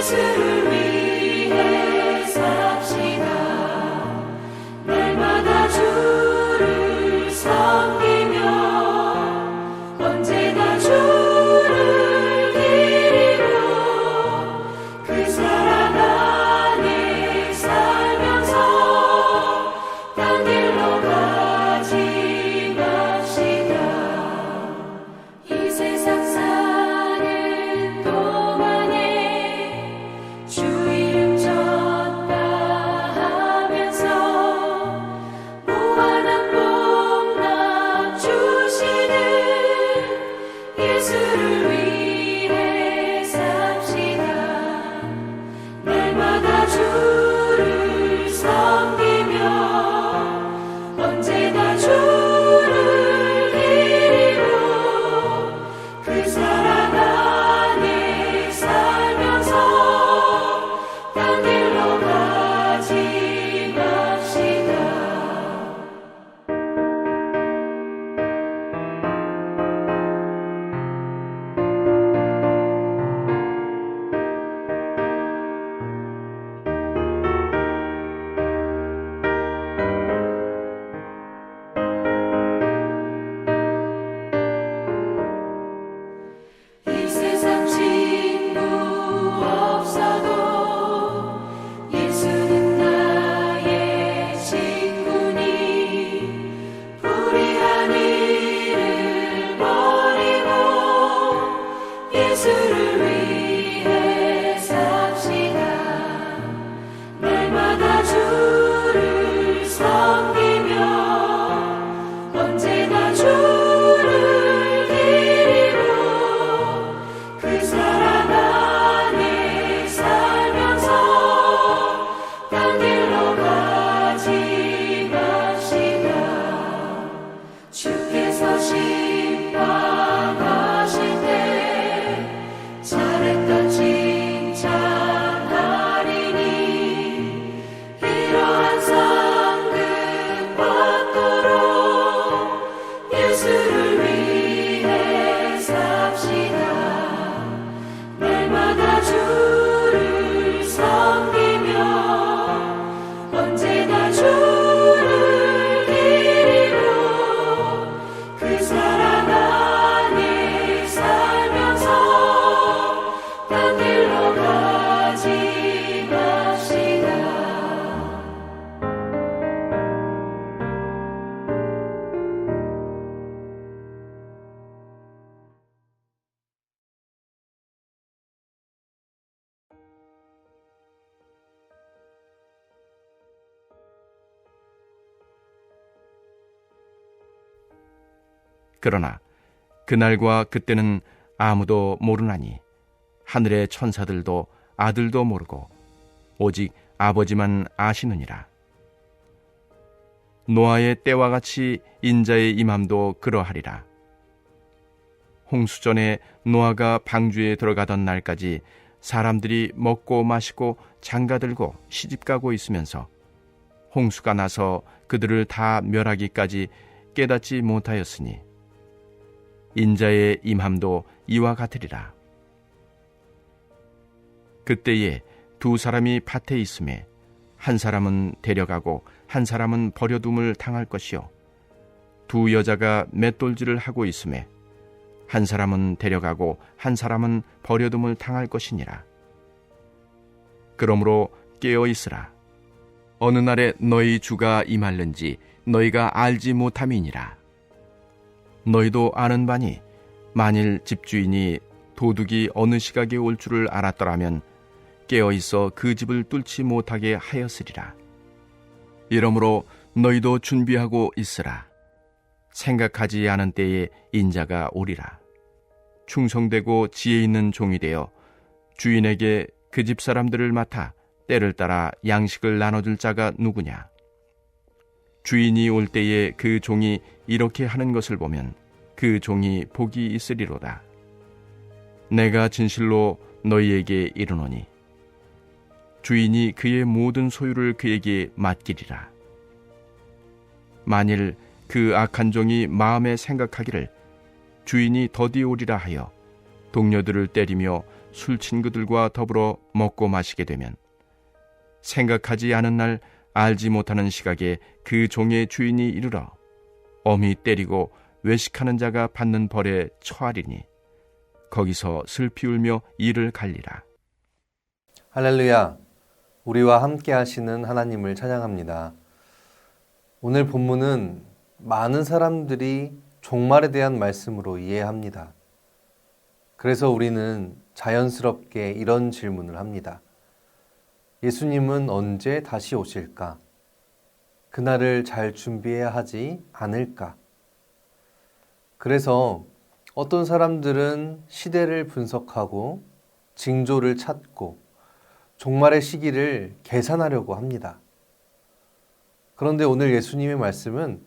예수를 위해 삽시다. 날마다 주를 섬기며 언제나 주를 기리고 그 사랑 안에 살면서 딴 길로 가지 맙시다. 이 세상 사는 동안에 주 이름 전파 하면서 무한한 복락 주시는 예수를 위해 삽시다. 날마다 주를 섬기며 언제나 주를 기리고 그 사랑 안에 살면서 딴 길로 가지 맙시다. 이 세상 친구 없어도 예수는 나의 친구니 불의한 일을 버리고 예수를 위해 삽시다. 날마다 주를 섬기며 언제나 주를 기리고 그 사랑 안에 살면서 딴 길로 가지 맙시다. 주께서 심판하실 때 잘했다 칭찬하리니 이러한 상급 받도록 예수를 위해 삽시다. 날마다 주를 섬기며 언제나 주를 기리고 그 사랑 안에 살면서 딴 길로 가지 맙시다. 그러나 그날과 그때는 아무도 모르나니 하늘의 천사들도 아들도 모르고 오직 아버지만 아시느니라. 노아의 때와 같이 인자의 임함도 그러하리라. 홍수전에 노아가 방주에 들어가던 날까지 사람들이 먹고 마시고 장가들고 시집가고 있으면서 홍수가 나서 그들을 다 멸하기까지 깨닫지 못하였으니 인자의 임함도 이와 같으리라. 그때에 두 사람이 밭에 있음에 한 사람은 데려가고 한 사람은 버려둠을 당할 것이요 두 여자가 맷돌질을 하고 있음에 한 사람은 데려가고 한 사람은 버려둠을 당할 것이니라. 그러므로 깨어 있으라. 어느 날에 너희 주가 임할는지 너희가 알지 못함이니라. 너희도 아는 바니 만일 집주인이 도둑이 어느 시각에 올 줄을 알았더라면 깨어있어 그 집을 뚫지 못하게 하였으리라. 이러므로 너희도 준비하고 있으라. 생각하지 않은 때에 인자가 오리라. 충성되고 지혜 있는 종이 되어 주인에게 그 집 사람들을 맡아 때를 따라 양식을 나눠줄 자가 누구냐? 주인이 올 때에 그 종이 이렇게 하는 것을 보면 그 종이 복이 있으리로다. 내가 진실로 너희에게 이르노니 주인이 그의 모든 소유를 그에게 맡기리라. 만일 그 악한 종이 마음에 생각하기를 주인이 더디 오리라 하여 동료들을 때리며 술 친구들과 더불어 먹고 마시게 되면 생각하지 않은 날 알지 못하는 시각에 그 종의 주인이 이르러 엄히 때리고 외식하는 자가 받는 벌에 처하리니 거기서 슬피 울며 이를 갈리라. 할렐루야, 우리와 함께 하시는 하나님을 찬양합니다. 오늘 본문은 많은 사람들이 종말에 대한 말씀으로 이해합니다. 그래서 우리는 자연스럽게 이런 질문을 합니다. 예수님은 언제 다시 오실까? 그날을 잘 준비해야 하지 않을까? 그래서 어떤 사람들은 시대를 분석하고 징조를 찾고 종말의 시기를 계산하려고 합니다. 그런데 오늘 예수님의 말씀은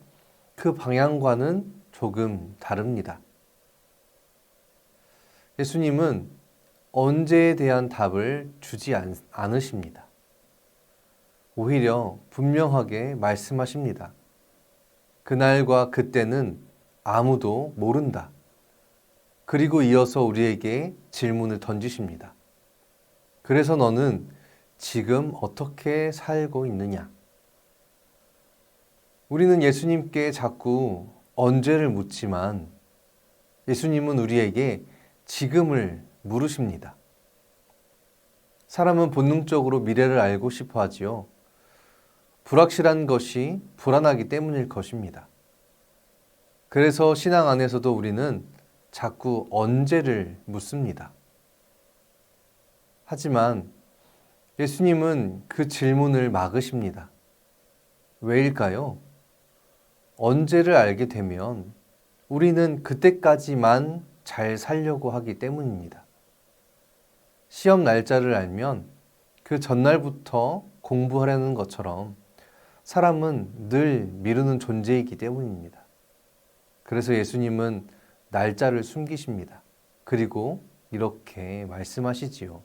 그 방향과는 조금 다릅니다. 예수님은 언제에 대한 답을 주지 않으십니다. 오히려 분명하게 말씀하십니다. 그날과 그때는 아무도 모른다. 그리고 이어서 우리에게 질문을 던지십니다. 그래서 너는 지금 어떻게 살고 있느냐? 우리는 예수님께 자꾸 언제를 묻지만 예수님은 우리에게 지금을 물으십니다. 사람은 본능적으로 미래를 알고 싶어 하지요. 불확실한 것이 불안하기 때문일 것입니다. 그래서 신앙 안에서도 우리는 자꾸 언제를 묻습니다. 하지만 예수님은 그 질문을 막으십니다. 왜일까요? 언제를 알게 되면 우리는 그때까지만 잘 살려고 하기 때문입니다. 시험 날짜를 알면 그 전날부터 공부하려는 것처럼 사람은 늘 미루는 존재이기 때문입니다. 그래서 예수님은 날짜를 숨기십니다. 그리고 이렇게 말씀하시지요.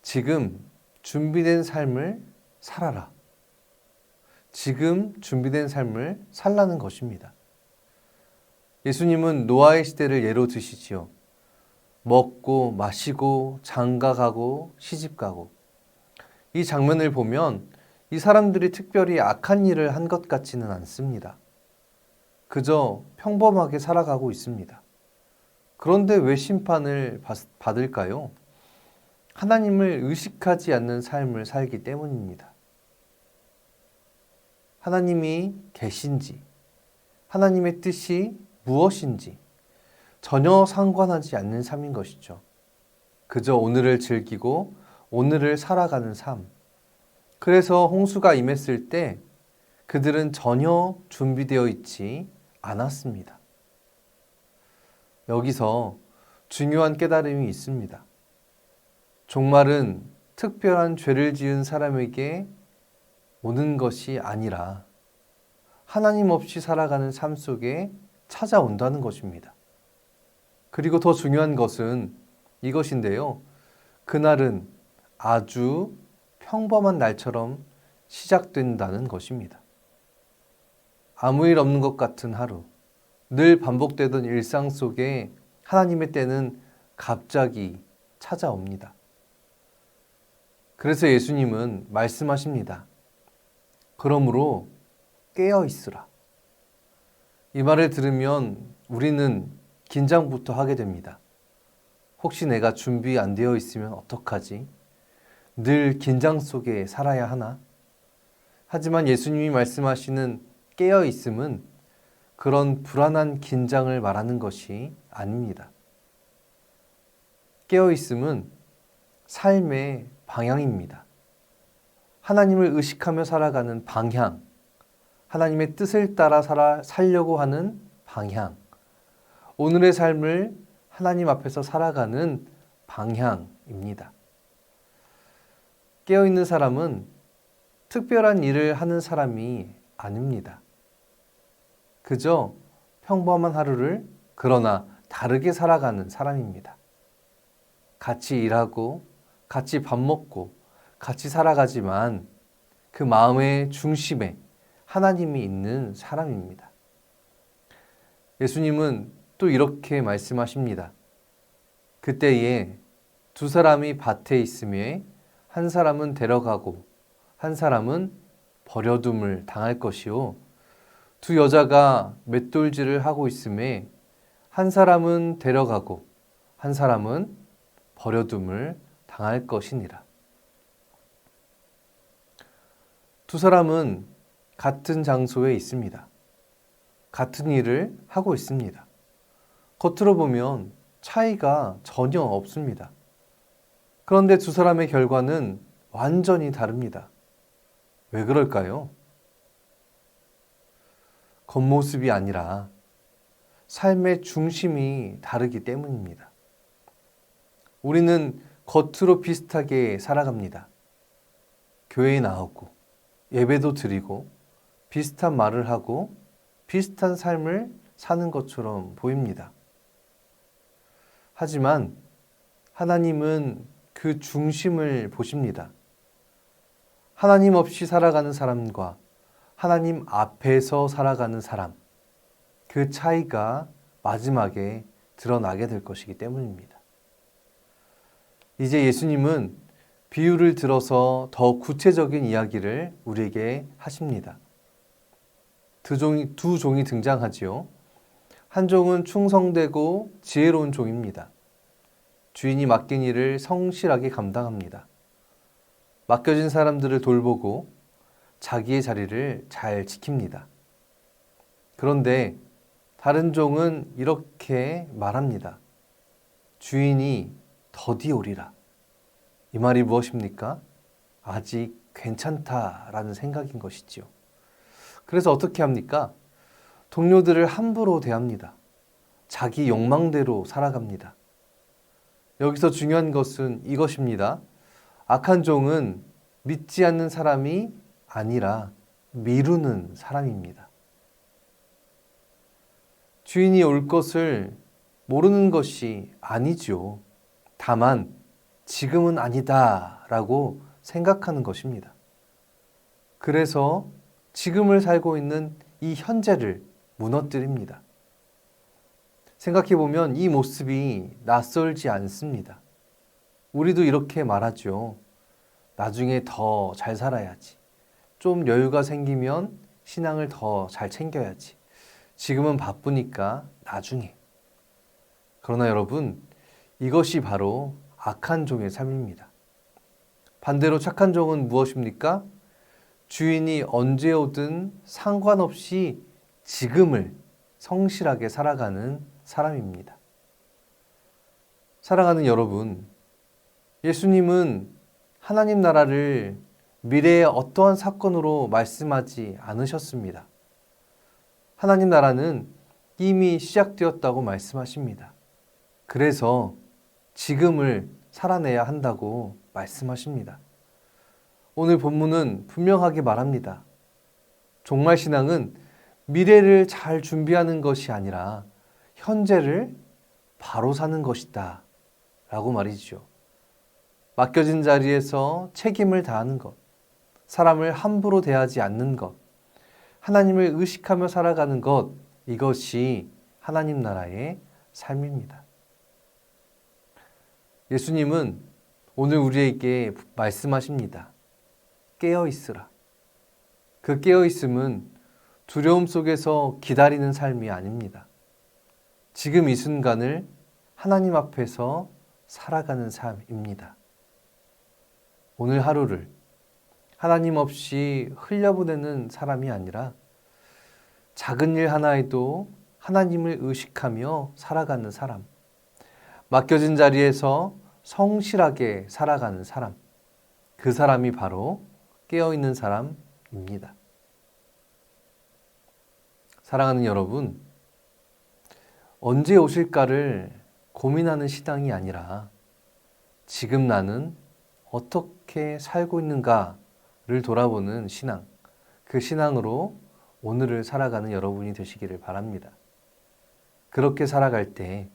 지금 준비된 삶을 살아라. 지금 준비된 삶을 살라는 것입니다. 예수님은 노아의 시대를 예로 드시지요. 먹고 마시고 장가가고 시집가고. 이 장면을 보면 이 사람들이 특별히 악한 일을 한 것 같지는 않습니다. 그저 평범하게 살아가고 있습니다. 그런데 왜 심판을 받을까요? 하나님을 의식하지 않는 삶을 살기 때문입니다. 하나님이 계신지, 하나님의 뜻이 무엇인지 전혀 상관하지 않는 삶인 것이죠. 그저 오늘을 즐기고 오늘을 살아가는 삶. 그래서 홍수가 임했을 때 그들은 전혀 준비되어 있지 않았습니다. 여기서 중요한 깨달음이 있습니다. 종말은 특별한 죄를 지은 사람에게 오는 것이 아니라 하나님 없이 살아가는 삶 속에 찾아온다는 것입니다. 그리고 더 중요한 것은 이것인데요. 그날은 아주 평범한 날처럼 시작된다는 것입니다. 아무 일 없는 것 같은 하루, 늘 반복되던 일상 속에 하나님의 때는 갑자기 찾아옵니다. 그래서 예수님은 말씀하십니다. 그러므로 깨어 있으라. 이 말을 들으면 우리는 긴장부터 하게 됩니다. 혹시 내가 준비 안 되어 있으면 어떡하지? 늘 긴장 속에 살아야 하나? 하지만 예수님이 말씀하시는 깨어 있음은 그런 불안한 긴장을 말하는 것이 아닙니다. 깨어 있음은 삶의 방향입니다. 하나님을 의식하며 살아가는 방향, 하나님의 뜻을 따라 살려고 하는 방향, 오늘의 삶을 하나님 앞에서 살아가는 방향입니다. 깨어있는 사람은 특별한 일을 하는 사람이 아닙니다. 그저 평범한 하루를 그러나 다르게 살아가는 사람입니다. 같이 일하고 같이 밥 먹고 같이 살아가지만 그 마음의 중심에 하나님이 있는 사람입니다. 예수님은 또 이렇게 말씀하십니다. 그때에 두 사람이 밭에 있음에 한 사람은 데려가고 한 사람은 버려둠을 당할 것이요. 두 여자가 맷돌질을 하고 있음에 한 사람은 데려가고 한 사람은 버려둠을 당할 것이니라. 두 사람은 같은 장소에 있습니다. 같은 일을 하고 있습니다. 겉으로 보면 차이가 전혀 없습니다. 그런데 두 사람의 결과는 완전히 다릅니다. 왜 그럴까요? 겉모습이 아니라 삶의 중심이 다르기 때문입니다. 우리는 겉으로 비슷하게 살아갑니다. 교회에 나오고 예배도 드리고 비슷한 말을 하고 비슷한 삶을 사는 것처럼 보입니다. 하지만 하나님은 그 중심을 보십니다. 하나님 없이 살아가는 사람과 하나님 앞에서 살아가는 사람, 그 차이가 마지막에 드러나게 될 것이기 때문입니다. 이제 예수님은 비유를 들어서 더 구체적인 이야기를 우리에게 하십니다. 두 종이 등장하지요. 한 종은 충성되고 지혜로운 종입니다. 주인이 맡긴 일을 성실하게 감당합니다. 맡겨진 사람들을 돌보고 자기의 자리를 잘 지킵니다. 그런데 다른 종은 이렇게 말합니다. 주인이 더디 오리라. 이 말이 무엇입니까? 아직 괜찮다라는 생각인 것이지요. 그래서 어떻게 합니까? 동료들을 함부로 대합니다. 자기 욕망대로 살아갑니다. 여기서 중요한 것은 이것입니다. 악한 종은 믿지 않는 사람이 아니라 미루는 사람입니다. 주인이 올 것을 모르는 것이 아니죠. 다만 지금은 아니다라고 생각하는 것입니다. 그래서 지금을 살고 있는 이 현재를 무너뜨립니다. 생각해보면 이 모습이 낯설지 않습니다. 우리도 이렇게 말하죠. 나중에 더 잘 살아야지. 좀 여유가 생기면 신앙을 더 잘 챙겨야지. 지금은 바쁘니까 나중에. 그러나 여러분, 이것이 바로 악한 종의 삶입니다. 반대로 착한 종은 무엇입니까? 주인이 언제 오든 상관없이 지금을 성실하게 살아가는 사람입니다. 사랑하는 여러분, 예수님은 하나님 나라를 미래의 어떠한 사건으로 말씀하지 않으셨습니다. 하나님 나라는 이미 시작되었다고 말씀하십니다. 그래서 지금을 살아내야 한다고 말씀하십니다. 오늘 본문은 분명하게 말합니다. 종말 신앙은 미래를 잘 준비하는 것이 아니라 현재를 바로 사는 것이다 라고 말이죠. 맡겨진 자리에서 책임을 다하는 것, 사람을 함부로 대하지 않는 것, 하나님을 의식하며 살아가는 것, 이것이 하나님 나라의 삶입니다. 예수님은 오늘 우리에게 말씀하십니다. 깨어 있으라. 그 깨어 있음은 두려움 속에서 기다리는 삶이 아닙니다. 지금 이 순간을 하나님 앞에서 살아가는 삶입니다. 오늘 하루를 하나님 없이 흘려보내는 사람이 아니라 작은 일 하나에도 하나님을 의식하며 살아가는 사람, 맡겨진 자리에서 성실하게 살아가는 사람, 그 사람이 바로 깨어있는 사람입니다. 사랑하는 여러분, 언제 오실까를 고민하는 신앙이 아니라 지금 나는 어떻게 살고 있는가를 돌아보는 신앙, 그 신앙으로 오늘을 살아가는 여러분이 되시기를 바랍니다. 그렇게 살아갈 때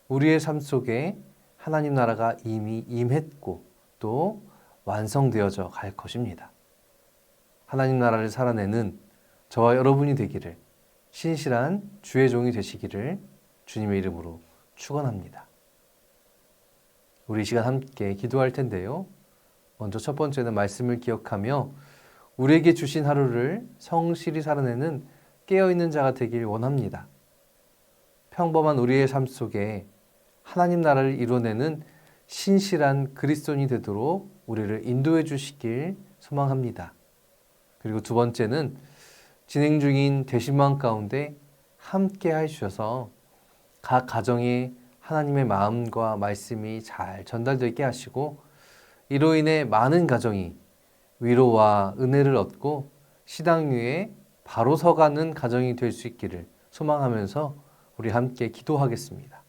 우리의 삶 속에 하나님 나라가 이미 임했고 또 완성되어져 갈 것입니다. 하나님 나라를 살아내는 저와 여러분이 되기를, 신실한 주의 종이 되시기를 주님의 이름으로 축원합니다. 우리 이 시간 함께 기도할 텐데요. 먼저 첫 번째는 말씀을 기억하며 우리에게 주신 하루를 성실히 살아내는 깨어있는 자가 되길 원합니다. 평범한 우리의 삶 속에 하나님 나라를 이뤄내는 신실한 그리스도인이 되도록 우리를 인도해 주시길 소망합니다. 그리고 두 번째는 진행 중인 대신망 가운데 함께 해주셔서 각 가정에 하나님의 마음과 말씀이 잘 전달되게 하시고 이로 인해 많은 가정이 위로와 은혜를 얻고 시당 위에 바로 서가는 가정이 될 수 있기를 소망하면서 우리 함께 기도하겠습니다.